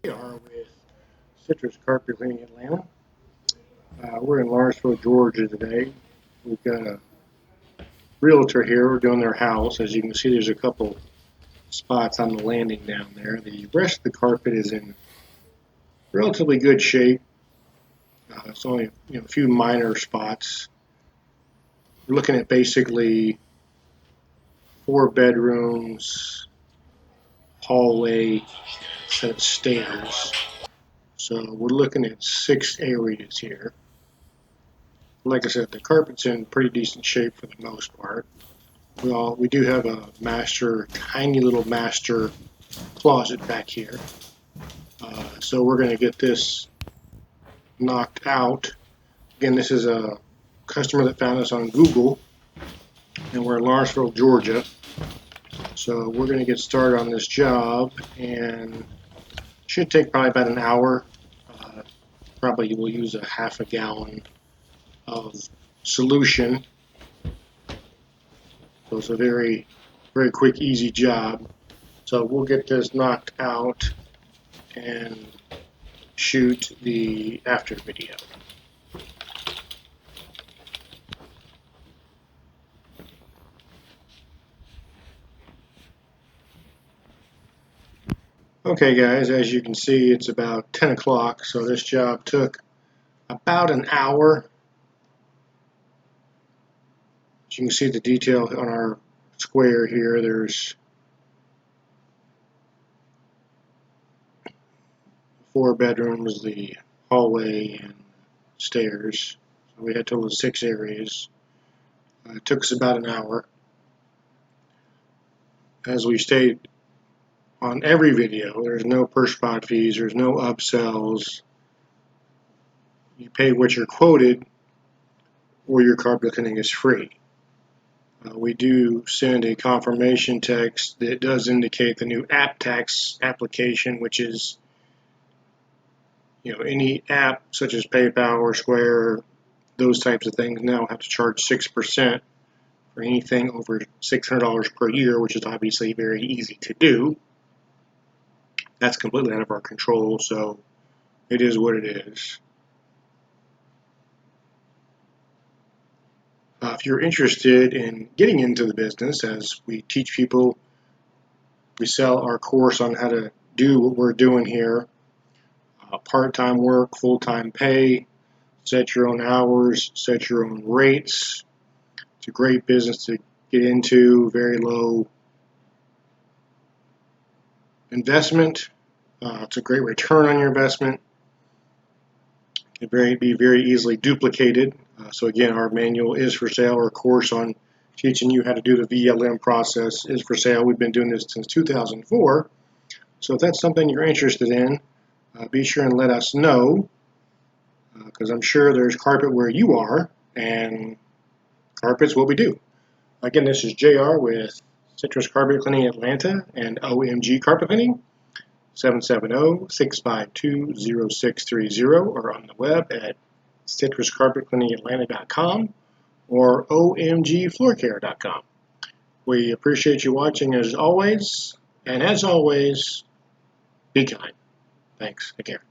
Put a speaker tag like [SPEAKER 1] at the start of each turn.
[SPEAKER 1] We are with Citrus Carpet Cleaning Atlanta. We're in Lawrenceville, Georgia today. We've got a realtor here. We're doing their house. As you can see, there's a couple spots on the landing down there. The rest of the carpet is in relatively good shape. It's only a few minor spots. We're looking at basically 4 bedrooms, hallway, set of stairs. So we're looking at 6 areas here. Like I said, the carpet's in pretty decent shape for the most part. We do have a tiny little master closet back here. So we're going to get this knocked out. Again, this is a customer that found us on Google, and we're in Lawrenceville, Georgia. So we're going to get started on this job, and should take probably about an hour. Probably we'll use a half a gallon of solution. So it's a very, very quick, easy job. So we'll get this knocked out and shoot the after video. Okay guys, as you can see, it's about 10 o'clock, so this job took about an hour. As you can see the detail on our square here, there's 4 bedrooms, the hallway, and stairs. So we had a total of 6 areas. It took us about an hour. As we state on every video, there's no per spot fees, there's no upsells. You pay what you're quoted, or your carpet cleaning is free. We do send a confirmation text that does indicate the new app tax application, which is any app such as PayPal or Square, those types of things now have to charge 6% for anything over $600 per year, which is obviously very easy to do. That's completely out of our control, so it is what it is. If you're interested in getting into the business, as we teach people, we sell our course on how to do what we're doing here. Part-time work, full-time pay, set your own hours, set your own rates. It's a great business to get into, very low investment. It's a great return on your investment. It can be very easily duplicated. So again, our manual is for sale. Our course on teaching you how to do the VLM process is for sale. We've been doing this since 2004. So if that's something you're interested in, be sure and let us know, because I'm sure there's carpet where you are, and carpet's what we do. Again, this is JR with Citrus Carpet Cleaning Atlanta and OMG Carpet Cleaning, 770-652-0630, or on the web at citruscarpetcleaningatlanta.com or omgfloorcare.com. We appreciate you watching as always, and as always, be kind. Thanks. Take care.